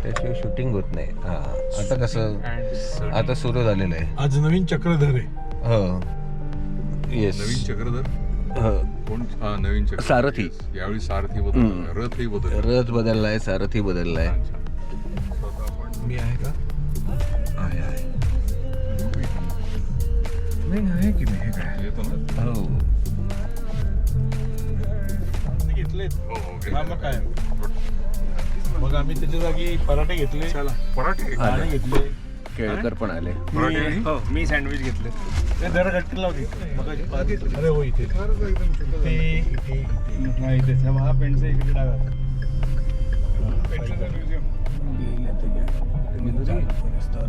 त्याशिवाय शूटिंग होत नाही. आता कसं आता सुरू झालेलं आहे. आज नवीन चक्रधर आहे. हो येस नवीन चक्रधर हो कोण? नवीन चक्रधर सारथी. Yes. यावेळी सारथी बदल, रथही बदल. रथ बदललाय, सारथी बदललाय. मी आहे का? आहे नाही आहे की नाही हे काय? येतो ना. हो घेतले. हो, मग काय मग आम्ही त्याच्या जागी पराठे घेतले, चला पराठे. दाणे घेतले. केळकर पण आले. पराठे आणि हो मी सँडविच घेतले. ते जरा गट्टी लावली. अरे हो इथे इथे इथे हा इथेच हा पेंटचा इकडे डाव्या.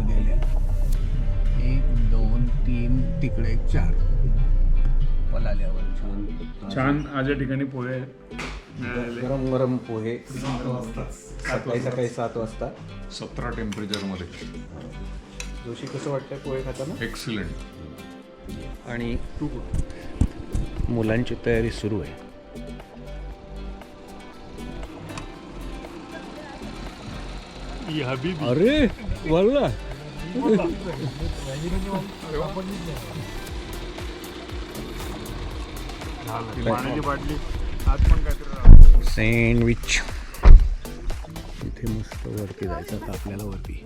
गेले 1 2 3 तिकडे 4 पलाल्यावर छान आज या ठिकाणी पोहे मिळाले. गरम गरम पोहे सकाळी 7 वाजता. 17 टेम्परेचरमध्ये. जोशी कसं वाटतंय पोहे खाताना? एक्सलंट. आणि मुलांची तयारी सुरू आहे. अरे वल्ला पाण्याची बाटली आज पण काहीतरी सँडविच. इथे मस्त वरती जायचं का आपल्याला वरती?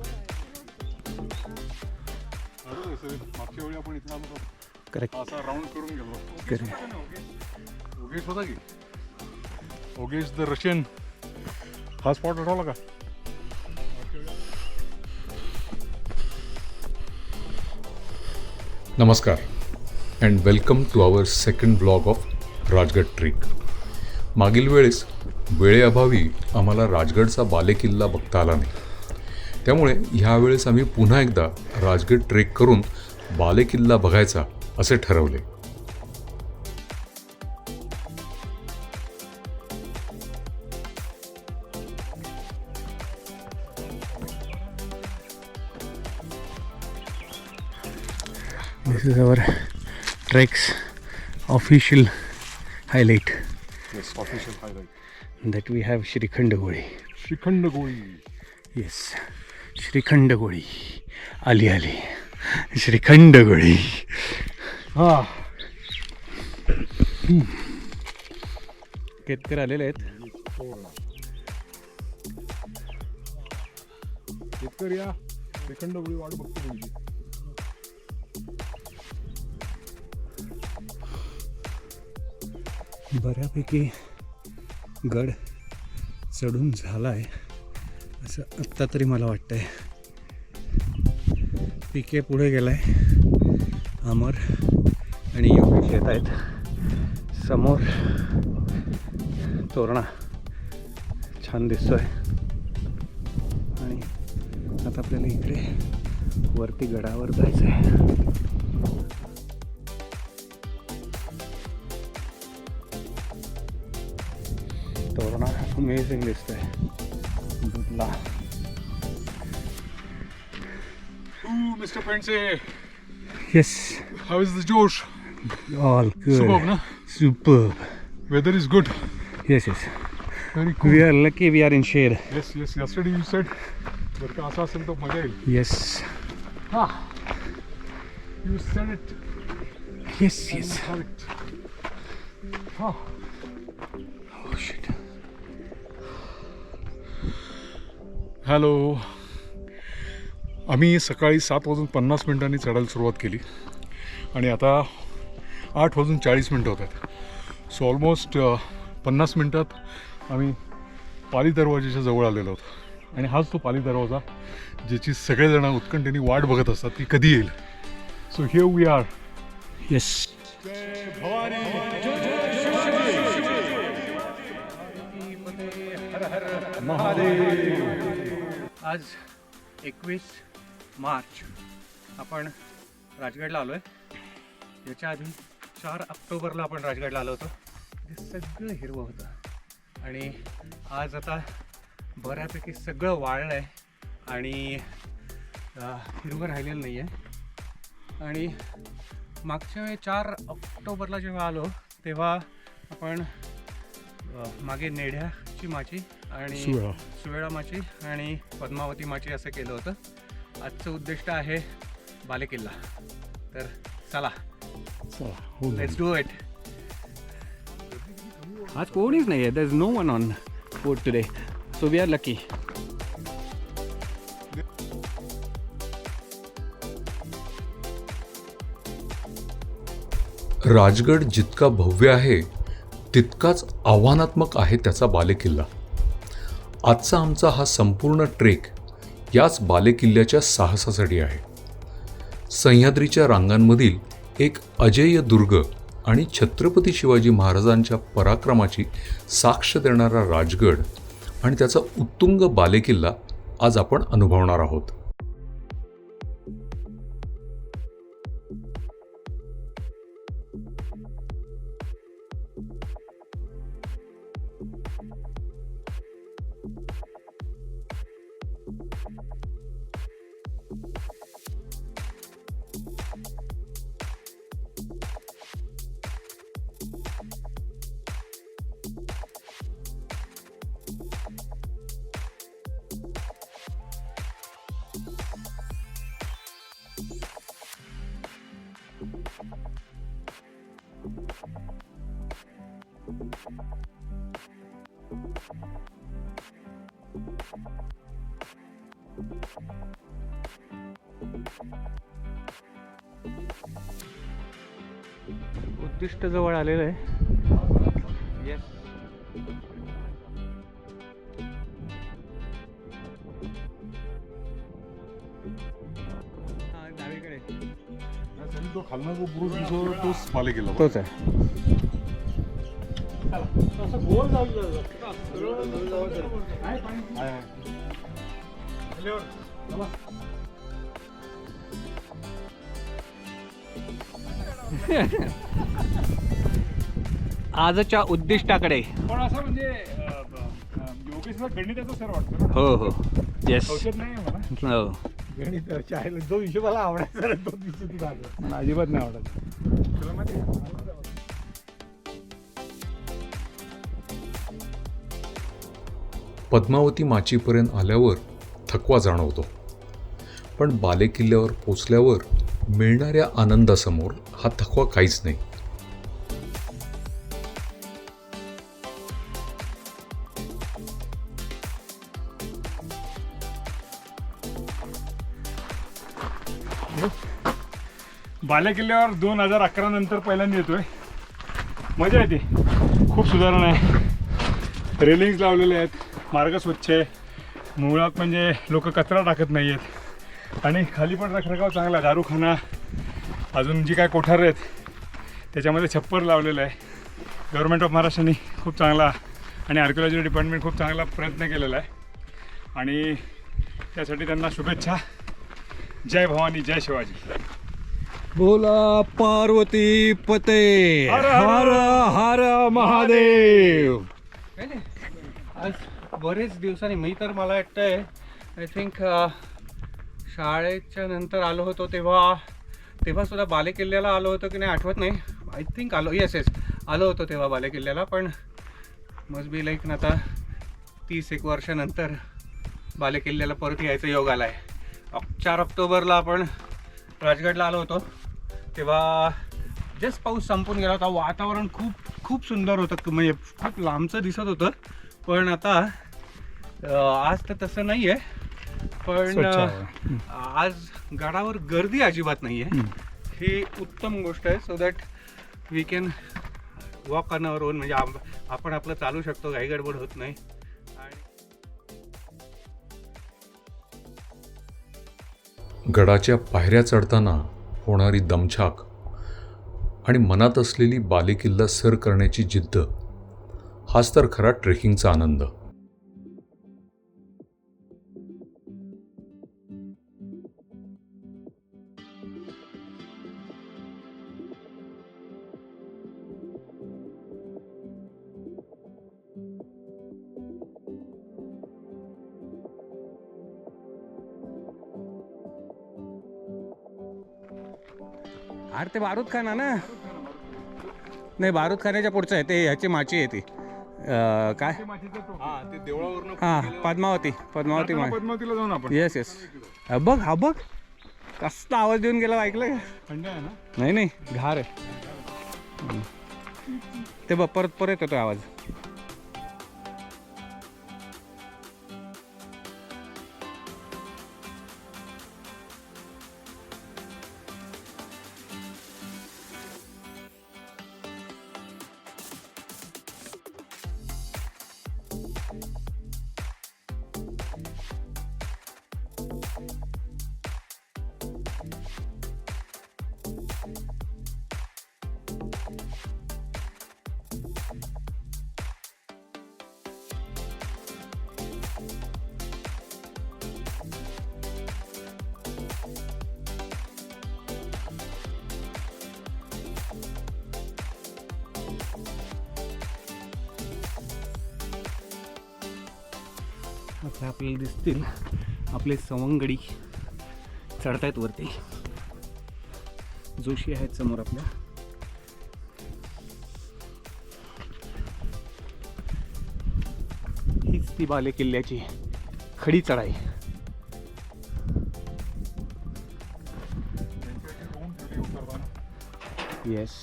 मागच्या वेळी आपण इथं आलो करेक्ट असा राऊंड करून गेलो. करेक्ट. ओगेश होता की ओगेश द रशियन. हा स्पॉट आठवला का? नमस्कार and welcome to our second blog of Rajgad trek. मागील वेळेस वेळेअभावी आम्हाला राजगडचा बालेकिल्ला बघता आला नाही, त्यामुळे ह्यावेळेस आम्ही पुन्हा एकदा राजगड ट्रेक करून बालेकिल्ला बघायचा असे ठरवले. This is our trek's official highlight. Yes, official highlight. That we have shrikhand गोळी. श्रीखंड गोळी. येस श्रीखंड गोळी आली आली. श्रीखंड गोळी. हा केतकर आलेले आहेत. शेतकरी या श्रीखंड गोळी वाट बघतो तुमची. बऱ्यापैकी गड चढून झाला आहे असं आत्ता तरी मला वाटतंय. पिके पुढे गेलाय, अमर आणि योगेश येत आहेत. समोर तोरणा छान दिसतोय आणि आता आपल्याला इकडे वरती गडावर जायचं आहे. तोरणा अमेझिंग दिसतोय. बुडला. Mister Pendse, yes how is the जोश? All Superb, good na? Superb. Weather is good. Yes yes Very cool. We are lucky we are in shade. Yes, yes. Yesterday you said जर का असं असेल तर मजा येईल. Yes You said it. Yes yes. Correct. Oh shit. Hello. आम्ही सकाळी 7:50 चढायला सुरुवात केली आणि आता 8:40 होत आहेत. सो ऑलमोस्ट 50 मिनटात आम्ही पाली दरवाजाच्या जवळ आलेलो आहोत. आणि हाच तो पाली दरवाजा ज्याची सगळेजण उत्कंठेने वाट बघत असतात ती कधी येईल. So here we are. Yes आज 21 मार्च आपण राजगडला आलो आहे. याच्या आधी 4 ऑक्टोबरला आपण राजगडला आलो होतो. हे सगळं हिरवं होतं आणि आज आता बऱ्यापैकी सगळं वाळलं आहे आणि हिरवं राहिलेलं नाही आहे. आणि मागच्या वेळी 4 ऑक्टोबरला जेव्हा आलो तेव्हा आपण मागे नेढ्याची माची आणि सुवेळा. सुवेळा माची आणि पद्मावती माची असं केलं होतं. आजचं उद्दिष्ट आहे बालेकिल्ला. तर चला, चला, हो लेट्स डू इट. आज कोणीच नाही आहे. There is no one on boat today, so we are lucky. Rajgad जितका भव्य आहे तितकाच आव्हानात्मक आहे त्याचा बालेकिल्ला. आजचा आमचा हा संपूर्ण ट्रेक याच बालेकिल्ल्याच्या साहसासाठी आहे. सह्याद्रीच्या रांगांमधील एक अजेय दुर्ग आणि छत्रपती शिवाजी महाराजांच्या पराक्रमाची साक्ष देणारा राजगड आणि त्याचा उत्तुंग बालेकिल्ला आज आपण अनुभवणार आहोत. उद्दिष्ट जवळ आलेलं आहे. येस, डावीकडे तो खालना जो बुरुज दिसतो तोच बालेकिल्ला. तोच आहे. आजच्या उद्दिष्टाकडे. पण असं म्हणजे योगेशला गणिताचं सर वाटतं ना. हो हो, येस, औषध नाही आहे मला. हो. गणित शाळेला जो विषय मला आवडायचा ना, तो विषय तू झाला. मला अजिबात नाही आवडत. तुला माहिती आहे? पद्मावती माचीपर्यंत आल्यावर थकवा जाणवतो, पण बालेकिल्ल्यावर पोचल्यावर मिळणाऱ्या आनंदासमोर हा थकवा काहीच नाही. बालेकिल्ल्यावर 2011 नंतर पहिल्यांदा येतोय. मजा येते. खूप सुधारणा आहे. रेलिंग्स लावलेले आहेत, मार्ग स्वच्छ आहे, मुळात म्हणजे लोक कचरा टाकत नाही आहेत आणि खाली पण रखरखाव चांगला आहे. दारूखाना, अजून जी काय कोठार आहेत त्याच्यामध्ये छप्पर लावलेलं आहे. गव्हर्नमेंट ऑफ महाराष्ट्राने खूप चांगला आणि आर्किओलॉजी डिपार्टमेंट खूप चांगला प्रयत्न केलेला आहे आणि त्यासाठी त्यांना शुभेच्छा. जय भवानी, जय शिवाजी. बोला पार्वती पते, हर हर हर महादेव. आज बरेच दिवसांनी मी तर मला वाटतंय आय थिंक शाळेच्या नंतर आलो होतो तेव्हा सुद्धा बालेकिल्ल्याला आलो होतो की नाही आठवत नाही. आय थिंक आलो, येस आलो होतो तेव्हा बालेकिल्ल्याला. पण मस्ट बी लाईक आता 30 वर्षानंतर बालेकिल्ल्याला परत यायचा योग आला आहे. 4 ऑक्टोबरला आपण राजगडला आलो होतो तेव्हा जस्ट पाऊस संपून गेला होता. वातावरण खूप सुंदर होतं, म्हणजे खूप लांबचं दिसत होतं. पण आता आज तर तसं नाही आहे. पण आज गडावर गर्दी अजिबात नाही आहे. ही उत्तम गोष्ट आहे. So that we can walk on our own, म्हणजे आपण आपलं चालू शकतो, काही गडबड होत नाही. गडाच्या पायऱ्या चढताना होणारी दमछाक आणि मनात असलेली बालेकिल्ला सर करण्याची जिद्द, हाच तर खरा ट्रेकिंगचा आनंद. अरे ते बारूद खाना ना, नाही बारूद खाण्याच्या पुढचं आहे ते, ह्याची माची आहे ती. काय हा ते देवळावरनं हां पद्मावती माळ. पद्मावतीला जाऊन आपण. Yes yes. हा बघ कसला आवाज देऊन गेला ऐकलं का? थंड आहे ना. नाही घार आहे. ते बघ परत येतो आवाज. आता आपल्याला दिसतील आपले सवंगडी चढतायत वरती. जोशी आहेत समोर आपल्या. हीच ती बाले किल्ल्याची खडी चढाई. Yes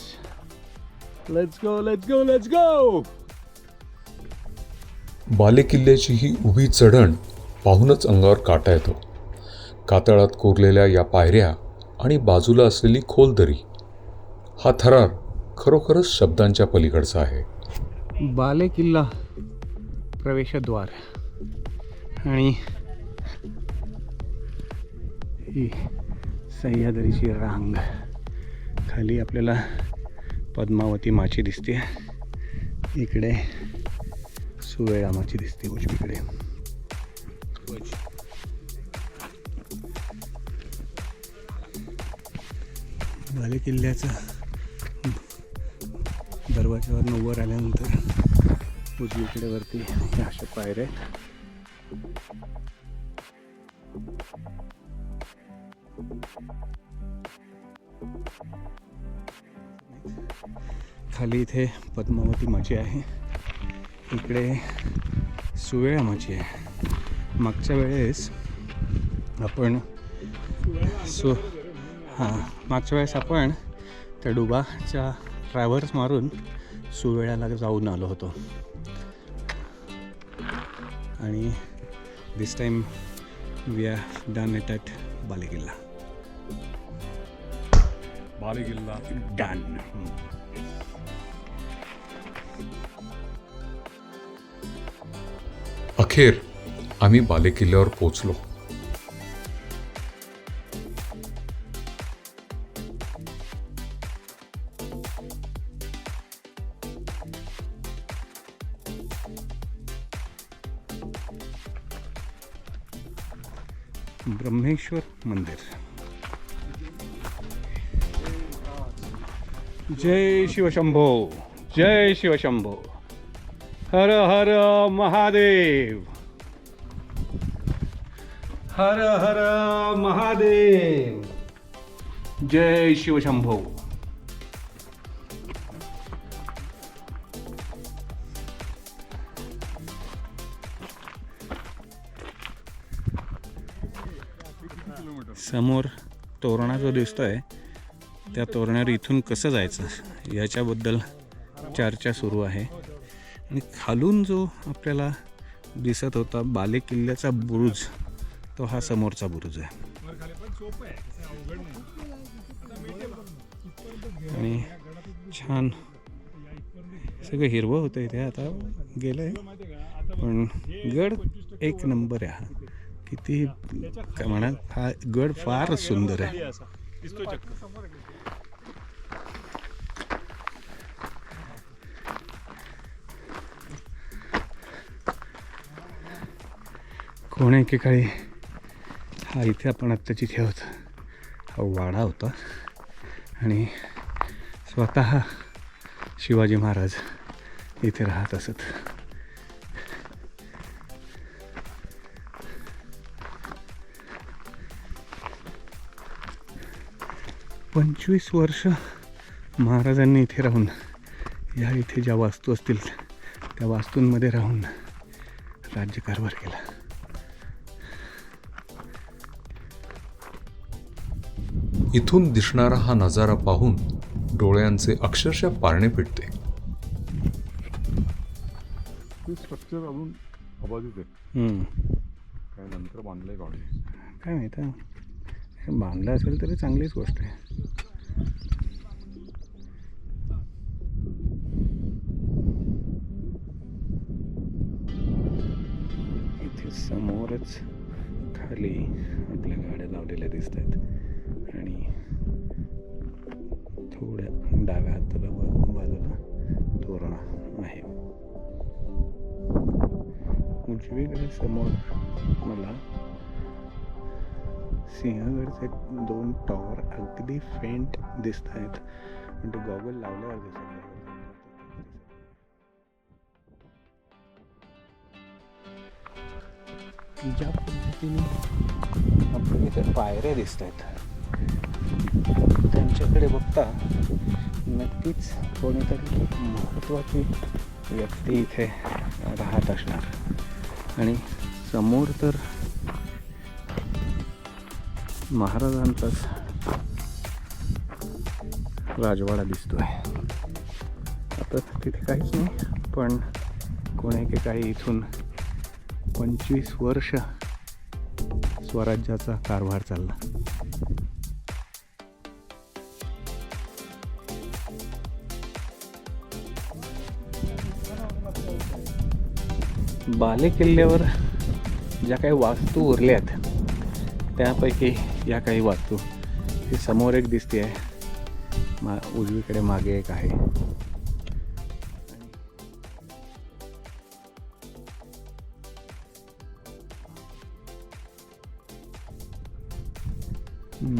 let's go. बालेकिल्ल्याची ही उभी चढण पाहूनच अंगावर काटा येतो. कातळात कोरलेल्या या पायऱ्या आणि बाजूला असलेली खोल दरी, हा थरार खरोखरच शब्दांच्या पलीकडचा आहे. बाले किल्ला प्रवेशद्वार आणि ही सह्याद्रीची रांग. खाली आपल्याला पद्मावती माची दिसते, इकडे सुवेळा माची दिसते उजवीकडे. बाले किल्ल्याचा दरवाजावरनं वर आल्यानंतर उजवीकडे वरती ह्या अशा पायऱ्या आहेत. खाली इथे पद्मावती माची आहे, इकडे सुवेळा माची आहे. मागच्या वेळेस आपण मागच्या वेळेस आपण त्या डुबाच्या ट्रॅव्हर्स मारून सुवेळ्याला जाऊन आलो होतो आणि this time we are done it at balekilla. Balekilla done. अखेर आम्ही बालेकिल्ल्यावर पोचलो. ब्रह्मेश्वर मंदिर. जय शिवशंभो, जय शिवशंभो. हर हर महादेव, हर हर महादेव. जय शिवशंभो. समोर तोरणा जो दिसतोय त्या तोरणावर इथून कसं जायचं याच्याबद्दल चर्चा सुरू आहे. आणि खालून जो आपल्याला दिसत होता बाले किल्ल्याचा बुरुज, तो हा समोरचा बुरुज आहे. आणि छान सगळं हिरवं होतं इथे. आता गेलं आहे पण गड एक नंबर आहे. हा किती काय म्हणा, हा गड फार सुंदर आहे. कोण एकेकाळी हा इथे आपण आत्ताची ठेवत हा वाडा होता आणि स्वतः शिवाजी महाराज इथे राहत असत. पंचवीस वर्ष महाराजांनी इथे राहून या इथे ज्या वास्तू असतील त्या वास्तूंमध्ये राहून राज्यकारभार केला. इथून दिसणारा हा नजारा पाहून डोळ्यांचे अक्षरशः पारणे फिटते. ते स्ट्रक्चर अजून अबाधित आहे. काय नंतर बांधलंय गाडी. काय माहिती हे बांधलं असेल तरी चांगलीच गोष्ट आहे. इथे समोरच खाली आपल्या गाड्या लावलेल्या दिसत आहेत आणि थोड्या डाव्या हाताला बाजूला तोरण आहे. उजवीकडे समोर मला सिंहगडचे 2 टॉवर अगदी फेंट दिसत आहेत, म्हणजे गॉगल लावल्यावर दिसत नाही. ज्या पद्धतीने आपल्या इथे पायऱ्या दिसत आहेत त्यांच्याकडे बघता नक्कीच कोणीतरी महत्त्वाची व्यक्ती इथे राहत असणार. आणि समोर तर महाराजांचाच राजवाडा दिसतोय. आता तिथे काहीच नाही, पण कोणी काही इथून 25 वर्ष स्वराज्याचा कारभार चालला. बाले किल्ल्यावर ज्या काही वास्तू उरल्यात त्यापैकी या काही वास्तू ही समोर एक दिसते आहे, उजवीकडे मागे एक आहे.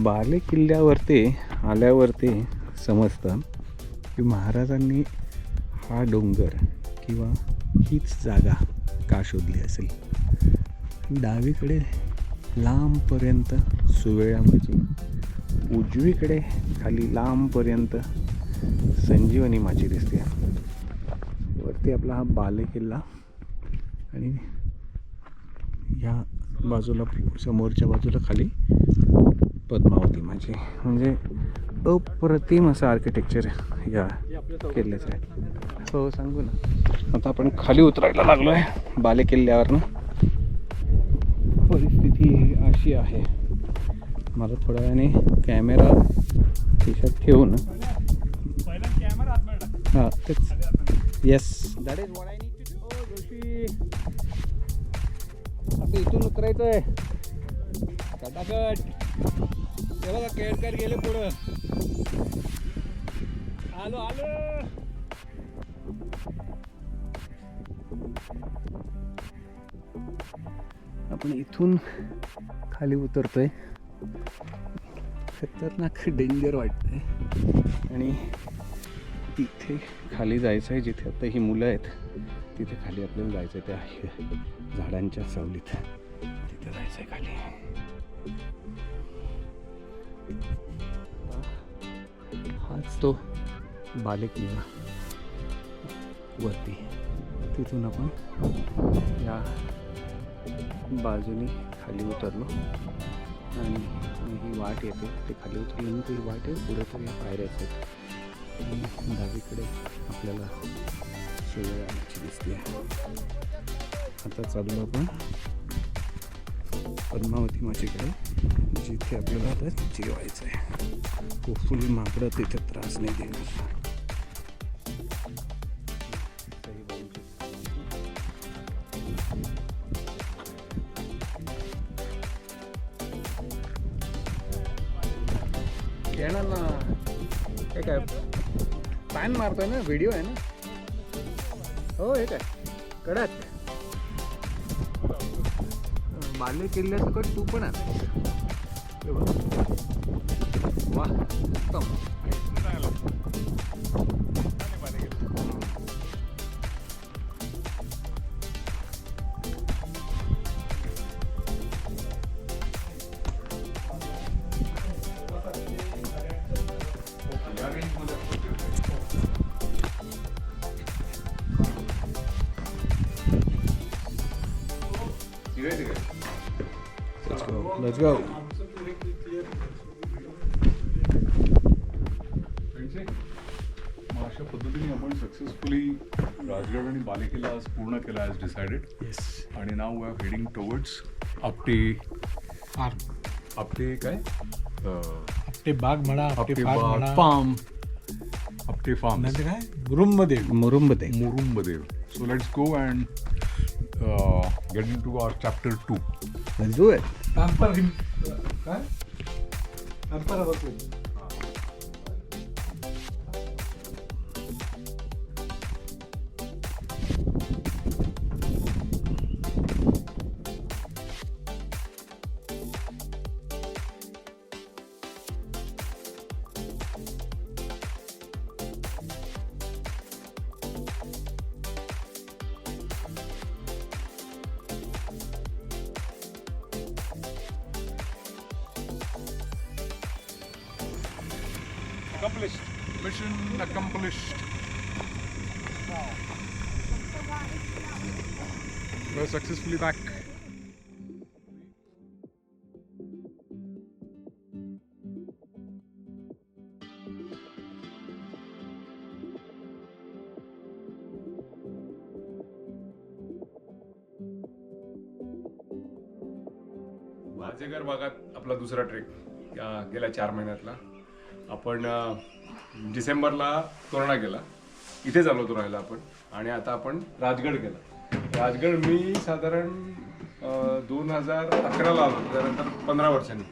बाले किल्ल्यावरती आल्यावरती समजतं की महाराजांनी हा डोंगर किंवा हीच जागा का शोधली असेल. डावीकडे लांबपर्यंत सुवेळामाची, उजवीकडे खाली लांबपर्यंत संजीवनी माची दिसते. वरती आपला हा बाले किल्ला आणि ह्या बाजूला समोरच्या बाजूला खाली पद्मावती माझी, म्हणजे अप्रतिम असं आर्किटेक्चर या किल्ल्याचं आहे. हो सांगू ना. आता आपण खाली उतरायला लागलो आहे बाले किल्ल्यावरनं. परिस्थिती अशी आहे, मला थोड्या वेळाने कॅमेरा खिशात ठेवून हां तेच yes that is what I need to do. Joshi आता इथून उतरायचं आहे कटाकट. ते बघा केळकर गेले पुढं. आलो आलो. आपण इथून खाली उतरतोय. खतरनाक डेंजर वाटतंय आणि तिथे खाली जायचं आहे जिथे आता ही मुलं आहेत. तिथे खाली आपल्याला जायचं आहे त्या झाडांच्या सावलीत. तिथे जायचं आहे खाली. हाच तो बाले किल्ला वरती. तिथून आपण या बाजूने खाली उतरलो आणि ही वाट येते. ते खाली उतरल्यानंतर ही वाट आहे, पुढे तर या पायऱ्याच आहेत. डावीकडे आपल्याला शेवळ आणायची दिसते. आता चालू आपण पद्मावती माचीकडे, जिथे आपल्याला आता जेवायचं आहे. होपफुली माकडं तिथे त्रास नाही देणार. येणार ना. काय पॅन मारतोय ना, व्हिडिओ आहे ना. हो हे काय कडक बाले किल्ल्यासकट तू पण आहे. वा उत्तम. Let's go. अशा पद्धतीने आपण सक्सेसफुली राजगड आणि बालेकिल्ला आज पूर्ण केला ॲज डिसाइडेड. येस. आणि now we are heading towards Apte काय आपटे बाग म्हणा, आपटे फार्म म्हणा, फार्म आपटे फार्म नंतर काय Murumbdev. So let's go and get into our chapter 2. Let's do it. Mission accomplished. We're successfully back. Vajeghar भागात आपला दुसरा ट्रेक गेल्या 4 महिन्यातला. आपण डिसेंबरला तोरणा गेला, इथेच आलो होतो राहायला आपण. आणि आता आपण राजगड गेला. राजगड मी साधारण 2011ला आलो, त्यानंतर 15 वर्षांनी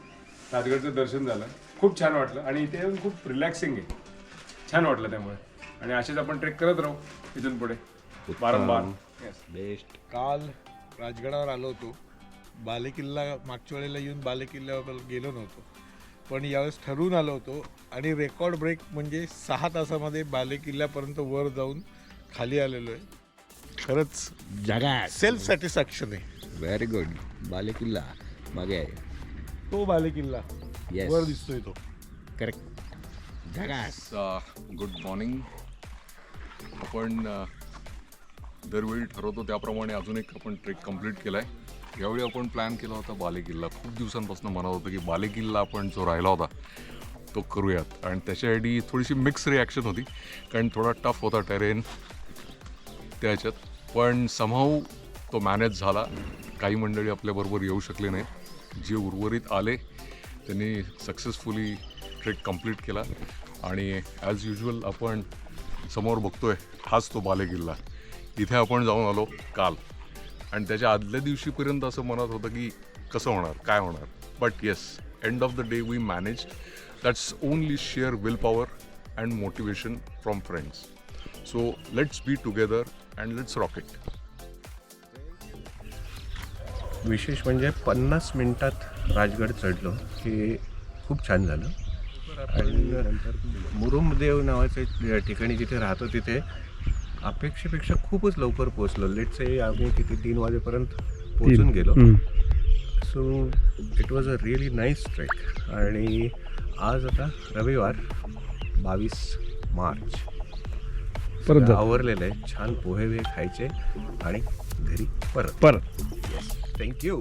राजगडचं दर्शन झालं. खूप छान वाटलं आणि इथे येऊन खूप रिलॅक्सिंग आहे, छान वाटलं त्यामुळे. आणि असेच आपण ट्रेक करत राहू इथून पुढे वारंवार. बेस्ट. काल राजगडावर आलो होतो. बालेकिल्ला मागच्या वेळेला येऊन बालेकिल्ल्यावर गेलो नव्हतो, पण यावेळेस ठरवून आलो होतो. आणि रेकॉर्ड ब्रेक म्हणजे 6 तासामध्ये बालेकिल्ल्यापर्यंत वर जाऊन खाली आलेलो आहे. खरंच जागा सेल्फ सॅटिस्फॅक्शन आहे. Very good. बालेकिल्ला मागे आहे. तो बालेकिल्ला येस वर दिसतोय तो. करेक्ट. जागा गुड मॉर्निंग. आपण दरवेळी ठरवतो त्याप्रमाणे अजून एक आपण ट्रेक कंप्लीट केला आहे. यावेळी आपण प्लॅन केला होता बालेकिल्ला. खूप दिवसांपासून म्हणत होतं की बालेकिल्ला आपण जो राहिला होता तो करूयात. आणि त्याच्यासाठी थोडीशी मिक्स रिॲक्शन होती, कारण थोडा टफ होता टेरेन त्याच्यात. पण समहाऊ तो मॅनेज झाला. काही मंडळी आपल्याबरोबर येऊ शकले नाही. जे उर्वरित आले त्यांनी सक्सेसफुली ट्रेक कंप्लीट केला. आणि ॲज युजल आपण समोर बघतोय हाच तो बालेकिल्ला. इथे आपण जाऊन आलो काल. आणि त्याच्या आदल्या दिवशीपर्यंत असं म्हणत होतं की कसं होणार, काय होणार. But yes, end of the day we manage. That's only sheer will power and motivation from friends. So let's be together and let's rock it. विशेष म्हणजे 50 मिनिटात राजगड चढलो हे खूप छान झालं. आणि मुरुंबदेव नावाच्या ठिकाणी जिथे राहतो तिथे अपेक्षेपेक्षा खूपच लवकर पोचलो. लेट्स से आम्ही तिथे 3 वाजेपर्यंत पोचून गेलो. So it was a really nice trek. आणि आज आता रविवार 22 मार्च. परत आवरलेलं आहे. छान पोहे खायचे आणि घरी परत. Yes, thank you.